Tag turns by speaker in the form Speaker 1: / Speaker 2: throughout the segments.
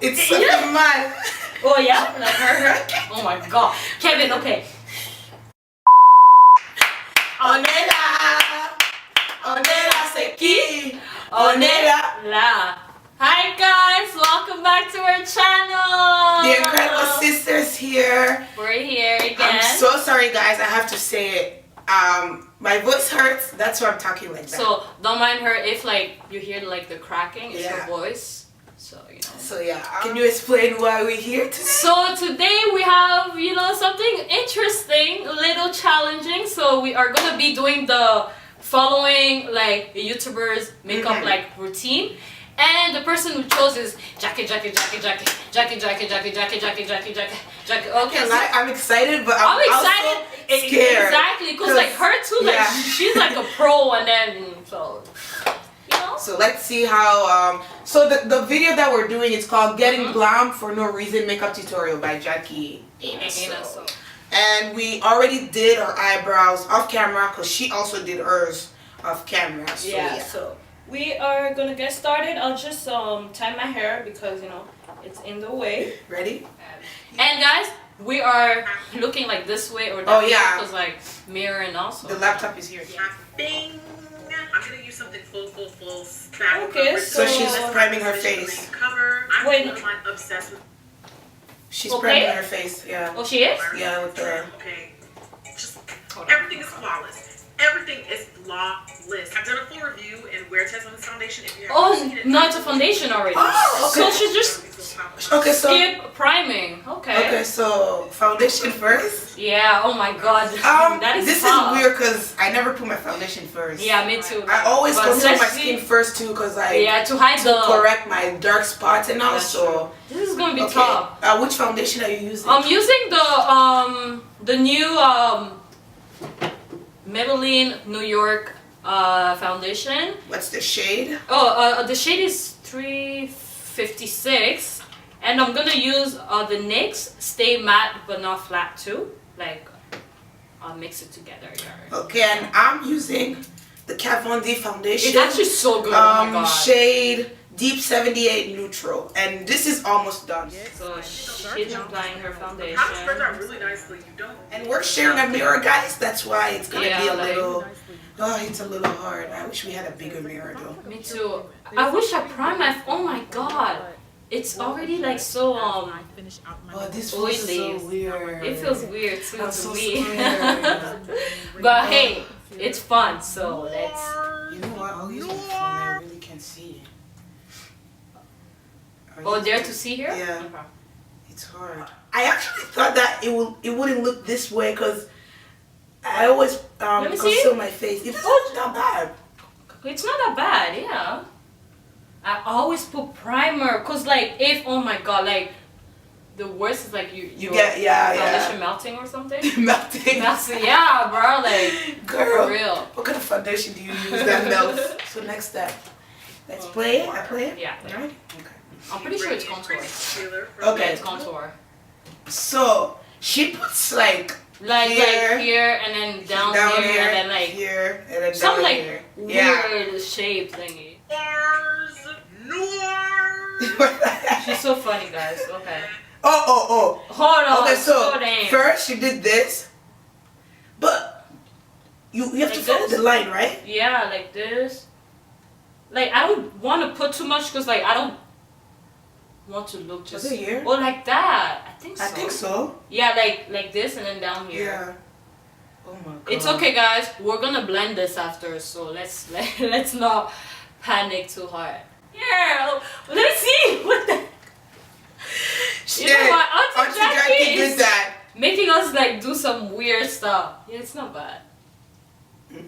Speaker 1: It's something mad.
Speaker 2: Oh yeah? Like her? Oh my god. Kevin, okay.
Speaker 1: Onela. Onela Seki. Onela.
Speaker 2: La. Hi guys, welcome back to our channel.
Speaker 1: The Incredible Sisters here.
Speaker 2: We're here again.
Speaker 1: I'm so sorry guys, I have to say it. My voice hurts, that's why I'm talking like that.
Speaker 2: So don't mind her if like you hear like the cracking, it's
Speaker 1: Yeah.
Speaker 2: her voice. So you know.
Speaker 1: So yeah, can you explain why we're here today?
Speaker 2: So today we have, you know, something interesting, a little challenging. So we are gonna be doing the following like YouTubers makeup like routine. And the person who chose is Jackie. Okay,
Speaker 1: I'm excited, but I'm
Speaker 2: excited.
Speaker 1: also scared.
Speaker 2: Exactly, because like her too, like
Speaker 1: yeah.
Speaker 2: she's like a pro, and then so you know.
Speaker 1: So let's see how. So the video that we're doing is called "Getting Glam for No Reason" makeup tutorial by Jackie. Aina.
Speaker 2: So.
Speaker 1: And we already did our eyebrows off camera because she also did hers off camera. So,
Speaker 2: yeah. So we are gonna get started. I'll just tie my hair because you know it's in the way.
Speaker 1: Ready?
Speaker 2: And guys, we are looking like this way or that way because like mirror and also
Speaker 1: the laptop is here.
Speaker 3: Bing. I'm gonna use something full.
Speaker 2: Okay,
Speaker 1: so she's priming her face.
Speaker 3: I'm obsessed with.
Speaker 1: She's priming her face. Yeah.
Speaker 2: Oh, she is?
Speaker 1: Yeah, with the.
Speaker 3: Okay. Just everything is flawless. Everything is flawless. I've done a full review and wear test on this foundation. If you
Speaker 2: no, it's a foundation already.
Speaker 1: Oh, okay.
Speaker 2: So she's just skip priming.
Speaker 1: Okay, so foundation first.
Speaker 2: Yeah. Oh my god. That is
Speaker 1: this
Speaker 2: tough.
Speaker 1: is weird because I never put my foundation first.
Speaker 2: Yeah, me too.
Speaker 1: I always conceal my skin first too because
Speaker 2: to hide the
Speaker 1: correct my dark spots and all. So
Speaker 2: this is gonna be tough.
Speaker 1: Which foundation are you using?
Speaker 2: I'm using the new Maybelline New York foundation.
Speaker 1: What's the shade?
Speaker 2: The shade is 356, and I'm gonna use the NYX Stay Matte but Not Flat too. Like I'll mix it together here.
Speaker 1: Okay, and I'm using the Kat Von D foundation.
Speaker 2: It's actually so good. Oh my god.
Speaker 1: Shade Deep 78 Neutral, and this is almost done.
Speaker 2: So she's applying her foundation.
Speaker 3: How spreads out really nicely. You don't.
Speaker 1: And we're sharing a mirror, guys. That's why it's gonna be a
Speaker 2: like,
Speaker 1: little. Oh, it's a little hard. I wish we had a bigger mirror though.
Speaker 2: Me too. I wish I primed my. Oh my god. It's already like so
Speaker 1: Oh, this feels
Speaker 2: oily.
Speaker 1: so weird.
Speaker 2: It feels weird too
Speaker 1: I'm
Speaker 2: to
Speaker 1: so
Speaker 2: me.
Speaker 1: scared.
Speaker 2: But hey, it's fun. So let's.
Speaker 1: You know what? I'll use my phone. I really can't see.
Speaker 2: Oh, dare to see here?
Speaker 1: Yeah.
Speaker 2: Okay.
Speaker 1: It's hard. I actually thought that it wouldn't look this way because I always conceal my face. It's not bad.
Speaker 2: It's not that bad, yeah. I always put primer because like if oh my god, like the worst is like you
Speaker 1: get
Speaker 2: foundation melting or something.
Speaker 1: Melting.
Speaker 2: Yeah, bro, like
Speaker 1: girl.
Speaker 2: For real.
Speaker 1: What kind of foundation do you use that melts? So next step. Let's play it. I play it?
Speaker 2: Yeah.
Speaker 1: Right? Okay.
Speaker 2: I'm pretty sure it's contour.
Speaker 1: Okay.
Speaker 2: It's contour.
Speaker 1: So she puts like
Speaker 2: here and then down here and then like
Speaker 1: here and then
Speaker 2: some
Speaker 1: down
Speaker 2: like
Speaker 1: here.
Speaker 2: weird shape thingy. She's so funny, guys. Okay.
Speaker 1: Oh.
Speaker 2: Hold on.
Speaker 1: Okay, so
Speaker 2: slow down.
Speaker 1: first she did this, but you have to follow the line, right?
Speaker 2: Yeah, like this. Like I don't want to put too much because like I don't want to look just.
Speaker 1: Was it here?
Speaker 2: Or like that. I think so.
Speaker 1: I think so.
Speaker 2: Yeah, like this and then down here.
Speaker 1: Yeah. Oh my god.
Speaker 2: It's okay, guys. We're gonna blend this after, so let's not panic too hard. Yeah. Let's see what the.
Speaker 1: Shit.
Speaker 2: You know what? Auntie Jackie
Speaker 1: did
Speaker 2: is
Speaker 1: that.
Speaker 2: making us like do some weird stuff. Yeah, it's not bad. You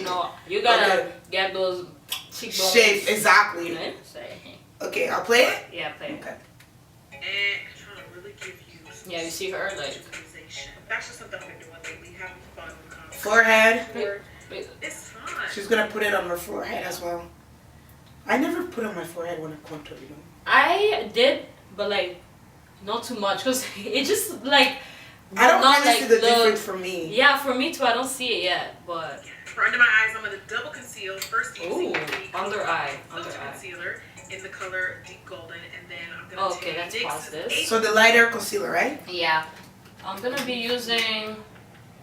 Speaker 2: know, you gotta get those cheekbones.
Speaker 1: Shape, exactly. Okay, I'll play it?
Speaker 2: Yeah, play it.
Speaker 1: Okay.
Speaker 3: And trying to really give you
Speaker 2: Yeah, you see her like.
Speaker 3: That's just something I've been doing lately, having fun with
Speaker 1: Forehead.
Speaker 3: It's fun.
Speaker 1: She's gonna put it on her forehead as well. I never put on my forehead when I contour, you know.
Speaker 2: I did, but like not too much because it just like.
Speaker 1: I don't
Speaker 2: not
Speaker 1: really
Speaker 2: like
Speaker 1: see the difference for me.
Speaker 2: Yeah, for me too. I don't see it yet, but.
Speaker 3: For under my eyes, I'm gonna double conceal first using
Speaker 2: under eye,
Speaker 3: concealer, in the color Deep Golden, and then I'm gonna
Speaker 2: Okay, let's pause this.
Speaker 1: So the lighter concealer, right?
Speaker 2: Yeah. I'm gonna be using.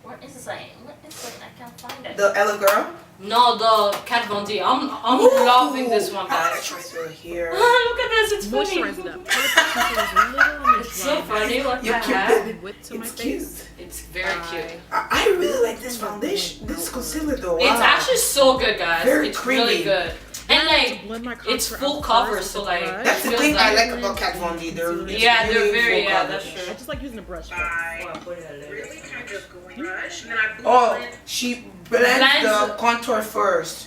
Speaker 2: Where is it? What is it? I can't find it.
Speaker 1: The Ella Girl?
Speaker 2: No, the Kat Von D. I'm loving this one,
Speaker 1: I want
Speaker 2: guys.
Speaker 1: to try to here.
Speaker 2: Look at this, it's funny.
Speaker 4: Moisturize it up. It's
Speaker 2: So funny, what the heck?
Speaker 1: It's cute.
Speaker 2: It's very cute.
Speaker 1: I really like this foundation, this concealer though. Wow.
Speaker 2: It's actually so good, guys.
Speaker 1: Very
Speaker 2: it's
Speaker 1: creamy.
Speaker 2: really good. And like, it's full cover, so like.
Speaker 1: That's the thing I like about Kat Von D. They're
Speaker 2: Yeah, they're very,
Speaker 1: full
Speaker 2: yeah,
Speaker 1: coverage.
Speaker 2: that's true.
Speaker 4: I just like using a brush.
Speaker 3: By really kind of going brush, and then I
Speaker 1: Oh,
Speaker 3: blend.
Speaker 1: she blends the contour first.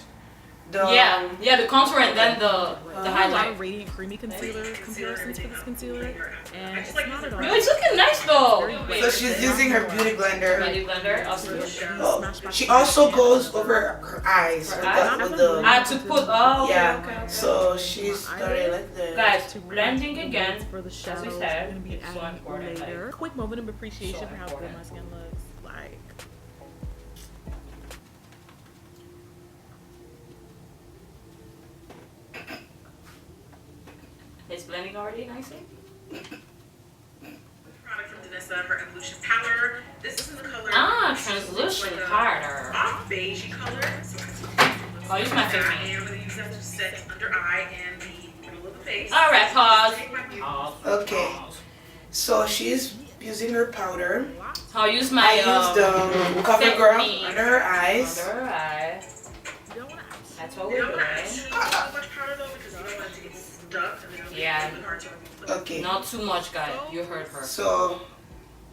Speaker 2: Yeah, the contour and then the
Speaker 4: I have a lot
Speaker 2: highlight.
Speaker 4: of Radiant Creamy Concealer comparisons for this concealer, and it's not at all.
Speaker 2: Yo, it's looking nice though.
Speaker 1: So she's using her beauty blender.
Speaker 2: Beauty blender, also.
Speaker 1: Oh, she also goes over her eyes.
Speaker 2: Her eyes?
Speaker 1: With the,
Speaker 2: I had to put, oh,
Speaker 1: yeah.
Speaker 2: okay.
Speaker 1: So she's started like this.
Speaker 2: Guys, blending again.
Speaker 4: For the
Speaker 2: As
Speaker 4: shadows,
Speaker 2: we
Speaker 4: we're
Speaker 2: said,
Speaker 4: gonna be
Speaker 2: it's so
Speaker 4: adding
Speaker 2: important,
Speaker 4: later.
Speaker 2: like,
Speaker 4: Quick moment of appreciation
Speaker 2: so
Speaker 4: for how good
Speaker 2: important.
Speaker 4: my skin looks. Like,
Speaker 2: It's blending already nicely.
Speaker 3: Product from Danessa, her Evolution Powder. This is in the color.
Speaker 2: Ah,
Speaker 3: It's
Speaker 2: translucent
Speaker 3: like a
Speaker 2: powder.
Speaker 3: Off beigey color. So
Speaker 2: I'll use my favorite.
Speaker 3: And I'm gonna use that to set under eye and the middle of the face.
Speaker 2: Alright, pause.
Speaker 3: Take my beauty-
Speaker 2: Pause.
Speaker 1: Okay. So she's using her powder.
Speaker 2: I'll use my
Speaker 1: I used the CoverGirl
Speaker 2: Fit Me.
Speaker 1: under her eyes.
Speaker 2: Under her eye.
Speaker 4: you don't want to
Speaker 2: That's what
Speaker 3: You
Speaker 2: we're
Speaker 3: don't want
Speaker 2: doing.
Speaker 3: to too much powder though, because you don't want it to get stuck and then it'll
Speaker 2: Yeah.
Speaker 3: be really hard to remove.
Speaker 1: Okay.
Speaker 2: Not too much, guys. You heard her.
Speaker 1: So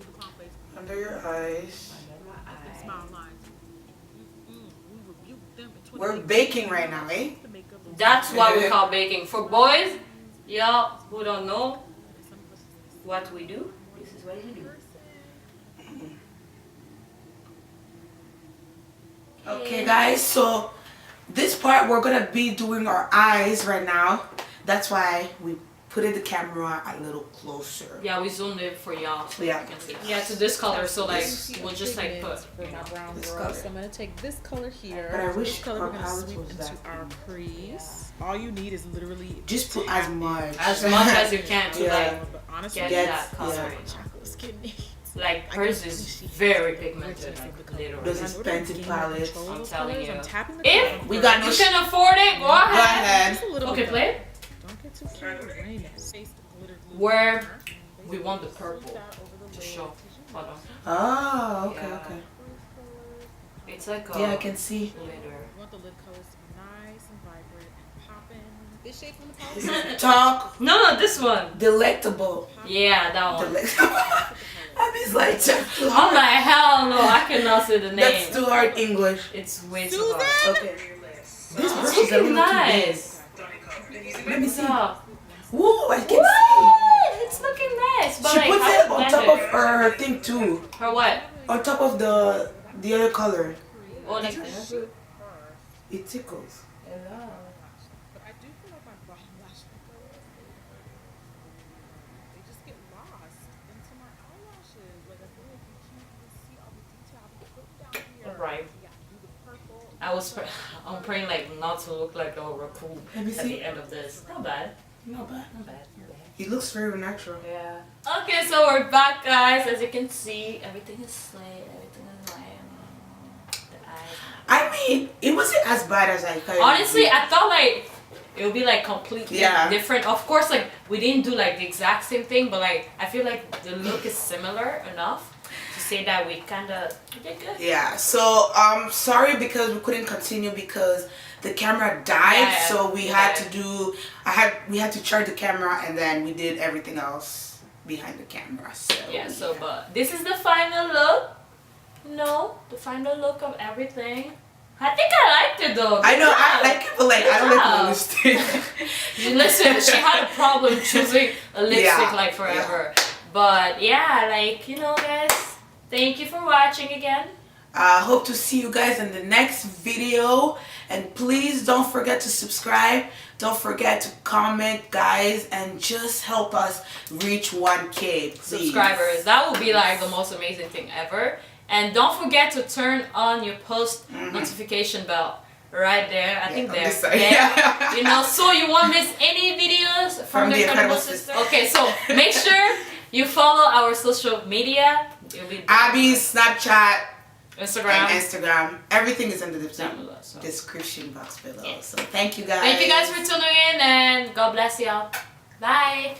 Speaker 4: do the calm face.
Speaker 1: under your eyes.
Speaker 2: Under my eye.
Speaker 4: Smile lines. We rebuked them in
Speaker 1: We're
Speaker 4: 2018.
Speaker 1: baking right now, eh?
Speaker 4: The makeup was-
Speaker 2: That's what we call baking. For boys, y'all who don't know what we do, this is what we do.
Speaker 1: Okay, guys. So this part we're gonna be doing our eyes right now. That's why we put in the camera a little closer.
Speaker 2: Yeah, we zoomed it for y'all so
Speaker 1: Yeah.
Speaker 2: you can see. Yeah, to this color, so like
Speaker 1: This-
Speaker 2: we'll just like put.
Speaker 4: for my brown
Speaker 1: this
Speaker 4: girl.
Speaker 1: color.
Speaker 4: So I'm gonna take this color here.
Speaker 1: But I wish
Speaker 4: this color
Speaker 1: our
Speaker 4: we're gonna
Speaker 1: palette
Speaker 4: sweep
Speaker 1: was
Speaker 4: into
Speaker 1: that
Speaker 4: our crease. All you need is literally
Speaker 1: Just put as much.
Speaker 2: As much as you can to
Speaker 1: Yeah.
Speaker 2: like
Speaker 4: But honestly,
Speaker 2: get
Speaker 1: Yes,
Speaker 2: that color.
Speaker 1: yeah.
Speaker 4: chocolate skin needs.
Speaker 2: Like hers is very pigmented, like literally.
Speaker 1: This is Scented palette.
Speaker 2: I'm telling you.
Speaker 4: I'm tapping the
Speaker 2: If
Speaker 4: color.
Speaker 1: We got no
Speaker 2: you can afford it, go
Speaker 1: Go
Speaker 2: ahead.
Speaker 1: ahead.
Speaker 4: Just a little
Speaker 2: Okay,
Speaker 4: bit.
Speaker 2: play it.
Speaker 4: Don't get too carried away. Face the glitter glue.
Speaker 2: Where we want the purple
Speaker 4: That over the
Speaker 2: to
Speaker 4: lid.
Speaker 2: show. Hold on.
Speaker 1: Oh, okay,
Speaker 2: Yeah.
Speaker 1: okay.
Speaker 2: It's like a
Speaker 1: Yeah, I can see.
Speaker 2: glitter.
Speaker 4: You want the lid colors to be nice and vibrant and popping. This shade from the palette.
Speaker 1: Talk
Speaker 2: No, this one.
Speaker 1: delectable.
Speaker 2: Yeah, that one.
Speaker 1: Delectable. I mean, it's like too
Speaker 2: I'm
Speaker 1: hard.
Speaker 2: like, hell no, I cannot say the name.
Speaker 1: That's too hard English.
Speaker 2: It's way too hard.
Speaker 1: Okay. This
Speaker 2: It's
Speaker 1: brush is a
Speaker 2: looking
Speaker 1: little too
Speaker 2: nice.
Speaker 1: big. Let me see.
Speaker 2: Stop.
Speaker 1: Woo, I can see.
Speaker 2: What? It's looking nice. But
Speaker 1: She
Speaker 2: like,
Speaker 1: puts
Speaker 2: how
Speaker 1: it
Speaker 2: to
Speaker 1: on
Speaker 2: blend
Speaker 1: top
Speaker 2: it?
Speaker 1: of her thing too.
Speaker 2: Her what?
Speaker 1: On top of the other color.
Speaker 2: Oh, like this?
Speaker 1: It tickles.
Speaker 4: But I do feel like my bottom lash they just get lost into my eyelashes. Like I feel like you can't even see all the detail I put down here.
Speaker 2: Right.
Speaker 4: You gotta do the purple.
Speaker 2: I'm praying like not to look like a raccoon
Speaker 1: Let me
Speaker 2: at
Speaker 1: see.
Speaker 2: the end of this. Not bad.
Speaker 1: Not bad.
Speaker 2: Not bad. Not bad.
Speaker 1: It looks very natural.
Speaker 2: Yeah. Okay, so we're back, guys. As you can see, everything is slayed. Everything is like the eyes.
Speaker 1: I mean, it wasn't as bad as I thought.
Speaker 2: Honestly, I thought like it would be like completely
Speaker 1: Yeah.
Speaker 2: different. Of course, like we didn't do like the exact same thing, but like I feel like the look is similar enough to say that we did good.
Speaker 1: Yeah. So sorry because we couldn't continue because the camera died.
Speaker 2: Yeah,
Speaker 1: so we
Speaker 2: yeah.
Speaker 1: had to do. We had to charge the camera and then we did everything else behind the camera. So
Speaker 2: Yeah. So, but this is the final look. No, the final look of everything. I think I liked it though.
Speaker 1: I know
Speaker 2: Good
Speaker 1: I
Speaker 2: job.
Speaker 1: like it, but like I don't
Speaker 2: Good
Speaker 1: like
Speaker 2: job.
Speaker 1: the lipstick.
Speaker 2: Listen, she had a problem choosing a lipstick
Speaker 1: Yeah,
Speaker 2: like forever. But yeah, like, you know, guys, thank you for watching again.
Speaker 1: Hope to see you guys in the next video, and please don't forget to subscribe, don't forget to comment, guys, and just help us reach 1K, please.
Speaker 2: Subscribers, that would be like the most amazing thing ever. And don't forget to turn on your post notification bell right there. I think
Speaker 1: on
Speaker 2: there.
Speaker 1: this side.
Speaker 2: Yeah. You know, so you won't miss any videos from the Incredible Sister. Okay, so make sure you follow our social media. It'll be
Speaker 1: Abby's Snapchat,
Speaker 2: Instagram.
Speaker 1: Everything is in the
Speaker 2: below, so.
Speaker 1: description box below.
Speaker 2: Yeah.
Speaker 1: So thank you guys.
Speaker 2: Thank you guys for tuning in, and God bless y'all. Bye.